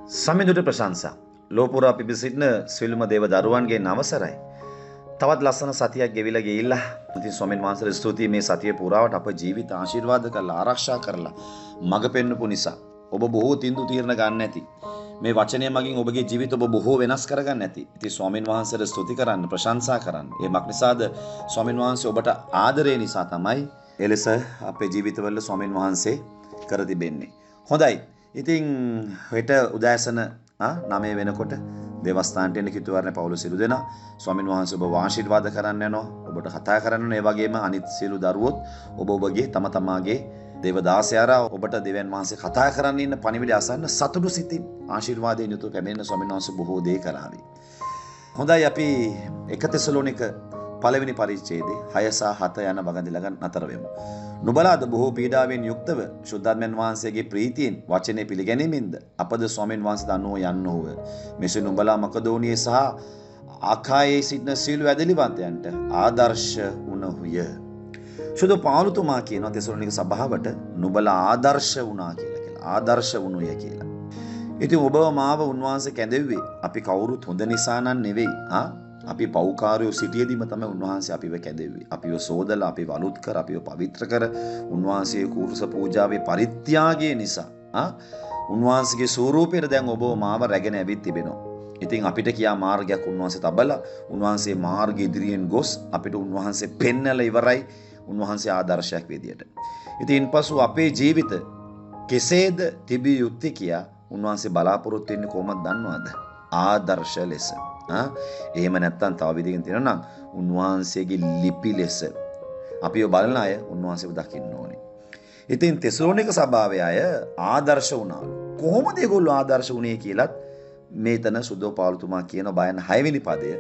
සමිඳුට ප්‍රශංසා ලෝපුරා පිබිසිටින සියලුම දේව දරුවන්ගේ නවසරයි. තවත් ලස්සන සතියක් ගෙවිලා ගිහිල්ලා ඉතින් ස්වාමීන් වහන්සේට ස්තුතියි මේ සතිය පුරාවට අප ජීවිත ආශිර්වාද කරලා ආරක්ෂා කරලා මඟ පෙන්වපු නිසා. ඔබ බොහෝ තින්දු තීරණ ගන්න ඇති. මේ වචනය මගින් ඔබගේ ජීවිත ඔබ බොහෝ වෙනස් කරගන්න ඇති. ඉතින් ස්වාමීන් වහන්සේට ස්තුති කරන්න ප්‍රශංසා කරන්න. ඒ මක් නිසාද ස්වාමීන් වහන්සේ ඔබට ආදරේ නිසා තමයි එලෙස අපේ ජීවිතවල ස්වාමීන් වහන්සේ කර තිබෙන්නේ. හොඳයි. ඉතින් හෙට උදෑසන 9 වෙනකොට දේවස්ථානට එන්න කිතුවරණ පවුල සිළු දෙනා ස්වාමීන් වහන්සේ ඔබ ආශිර්වාද කරන්න යනවා. ඔබට කතා කරන්න යනවා. ඒ වගේම අනිත් සියලු දරුවොත් ඔබගේ තම තමාගේ දේවදාසයාරා ඔබට දෙවියන් වහන්සේ කතා කරන්න ඉන්න පණිවිඩය අසන්න සතුටු සිතින් ආශිර්වාදයෙන් යුතුව පැමිණෙන ස්වාමීන් වහන්සේ බොහෝ දේ කරાવી. හොඳයි අපි 1 තෙසලෝනික පළවෙනි පරිච්ඡේදයේ 6 සහ 7 යන වගන්ති ළඟ නතර වෙමු. නුඹලාද බොහෝ පීඩාවෙන් යුක්තව ශුද්ධාත්මයන් වහන්සේගේ ප්‍රීතියෙන් වචනේ පිළිගැනීමෙන්ද අපද ස්වාමීන් වහන්සේ දන්නෝ යන්නෝව. මෙසේ නුඹලා මකදෝනියේ සහ අකායේ සිටින සීල වැදලිවන්තයන්ට ආදර්ශ වුණහුය. සුදු පාවුලතුමා කියනවා තෙසලෝනික සභාවට නුඹලා ආදර්ශ වුණා කියලා. ආදර්ශ වුණුය කියලා. ඉතින් ඔබව මාව උන්වහන්සේ කැඳෙව්වේ අපි කවුරුත් හොඳ නිසා නම් නෙවෙයි. අපි පෞකාරයෝ සිටියදීම තමයි උන්වහන්සේ අපිව කැදෙව්වේ. අපිව සෝදලා, අපිව අලුත් කර, අපිව පවිත්‍ර කර උන්වහන්සේ කුරුස පූජාවේ පරිත්‍යාගය නිසා උන්වහන්සේගේ ස්වරූපයට දැන් ඔබව මාව රැගෙන ඇවිත් තිබෙනවා. ඉතින් අපිට කියා මාර්ගයක් උන්වහන්සේ තබලා උන්වහන්සේ මාර්ග ඉදිරියෙන් ගොස් අපිට උන්වහන්සේ පෙන්නලා ඉවරයි උන්වහන්සේ ආදර්ශයක් විදියට. ඉතින් ඉන්පසු අපේ ජීවිත කෙසේද තිබිය යුත්තේ කියා උන්වහන්සේ බලාපොරොත්තු වෙන්නේ කොහොමද දන්නවද? ආදර්ශ ලෙස. එහෙම නැත්නම් තව විදිහකින් කියනවා නම් උන්වහන්සේගේ ලිපි ලෙස අපිව බලන අය උන්වහන්සේව දකින්න ඕනේ. ඉතින් තෙසලෝනික සභාවේ අය ආදර්ශ වුණා. කොහොමද ඒගොල්ලෝ ආදර්ශ වුණේ කියලත් මේතන සුදෝ පාවුලතුමා කියන බයන 6 වෙනි පදය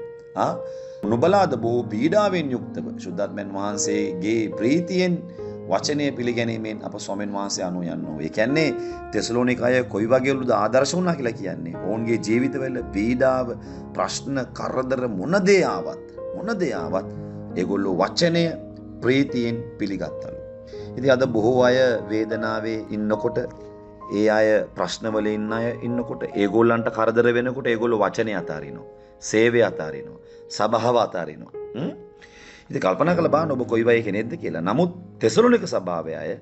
නුඹලාද බොහෝ පීඩාවෙන් යුක්තව ශුද්ධාත්මයන් වහන්සේගේ ප්‍රීතියෙන් වචනය පිළිගැනීමෙන් අප ස්වාමීන් වහන්සේ අනුව යනවා. ඒ කියන්නේ තෙසලෝනික අය කොයි වගේලුද ආදර්ශ වුණා කියලා කියන්නේ. ඔවුන්ගේ ජීවිතවල පීඩාව, ප්‍රශ්න, කරදර මොන දේ ආවත් ඒගොල්ලෝ වචනය ප්‍රීතියෙන් පිළිගත්තලු. ඉතින් අද බොහෝ අය වේදනාවේ ඉන්නකොට, ඒ අය ප්‍රශ්නවල ඉන්න අය ඉන්නකොට, ඒගොල්ලන්ට කරදර වෙනකොට ඒගොල්ලෝ වචනය අතාරිනවා, සේවය අතාරිනවා, සබාව අතාරිනවා. ඉතින් කල්පනා කරලා බලන්න ඔබ කොයි වගේ කෙනෙක්ද කියලා. නමුත් තෙසලෝනික සභාවේ අය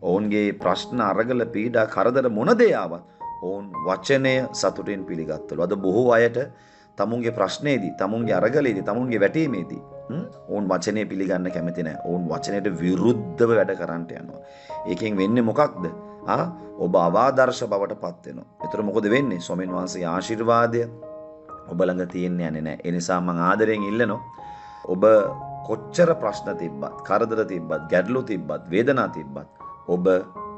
ඔවුන්ගේ ප්‍රශ්න, අරගල, පීඩා, කරදර මොන දේ ආවත් ඔවුන් වචනය සතුටින් පිළිගත්තලු. අද බොහෝ අයට තමුන්ගේ ප්‍රශ්නේදී, තමුන්ගේ අරගලේදී, තමුන්ගේ වැටීමේදී ඔවුන් වචනය පිළිගන්න කැමති නැහැ. ඔවුන් වචනයට විරුද්ධව වැඩ කරන්නට යනවා. ඒකෙන් වෙන්නේ මොකක්ද? ඔබ අවාදර්ශ බවට පත් වෙනවා. ඒතර මොකද වෙන්නේ? ස්වාමීන් වහන්සේගේ ආශිර්වාදය ඔබ ළඟ තියෙන්නේ නැහැ. ඒ නිසා මම ආදරෙන් ඉල්ලනවා ඔබ කොච්චර ප්‍රශ්න තිබ්බත්, කරදර තිබ්බත්, ගැටලු තිබ්බත්, වේදනා තිබ්බත් ඔබ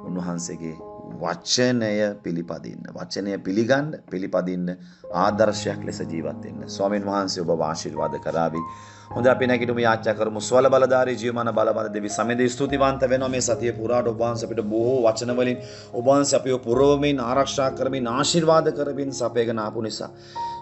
උන්වහන්සේගේ වචනය පිළිපදින්න, වචනය පිළිපදින්න, ආදර්ශයක් ලෙස ජීවත් වෙන්න. ස්වාමීන් වහන්සේ ඔබ ආශිර්වාද කරાવી. හොඳ අපි නැගිටමු යාච්ඡා කරමු. ස්වල බලධාරී ජීවමාන බලවන්ත දෙවි සමෙදී ස්තුතිවන්ත වෙනවා මේ සතිය පුරාට ඔබ වහන්සේ අපිට බොහෝ වචන වලින් ඔබ වහන්සේ අපිව පුරවමින්, ආරක්ෂා කරමින්, ආශිර්වාද කරමින් සපයගෙන ආපු නිසා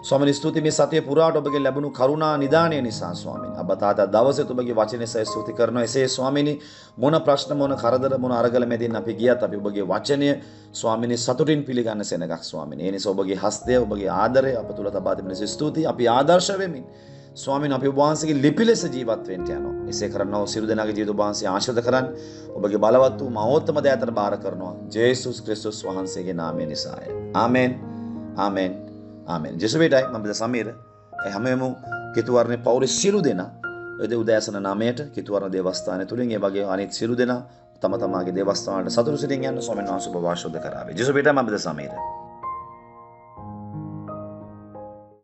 ස්වාමීන් ස්තුති මේ සතිය පුරාට ඔබගේ ලැබුණු කරුණා නිදානය නිසා ස්වාමීන් අප තාතා දවසේ ඔබගේ වචනේ සය ස්තුති කරනවා. එසේ ස්වාමීන් මොන ප්‍රශ්න, මොන කරදර, මොන අරගල මැදින් අපි ගියත් අපි ඔබගේ වචනය ස්වාමීන් සතුටින් පිළිගන්න සෙනගක් ස්වාමීන්. ඒ නිසා ඔබගේ හස්තය, ඔබගේ ආදරය අප තුල තබා තිබෙන ස්තුතියි. අපි ආදර්ශ වෙමින් ස්වාමීන් අපි ඔබ වහන්සේගේ ලිපි ලෙස ජීවත් වෙන්න යනවා. එසේ කරනවා සියලු දෙනාගේ ජීවිත ඔබ වහන්සේ ආශිර්වාද කරන්න. ඔබගේ බලවත් වූ මහෝත්තම දයාතර බාර කරනවා. ජේසුස් ක්‍රිස්තුස් වහන්සේගේ නාමය නිසාය. ආමෙන්. ආමෙන්. ආමෙන්. ජෙසුවේටයි මම සමීර. හැමෝම කිතුවරණේ පෞරේ සියලු දෙනා එද උදෑසන 9ට කිතුවරණ දේවස්ථානය තුලින් ඒ වගේ අනිත් සියලු දෙනා තම තමාගේ දේවස්ථාන වලට සතුටු සිටින් යන්න ස්වාමීන් වහන්සේ ඔබ වාසෝද කරાવી. ජෙසුවේටයි මම සමීර.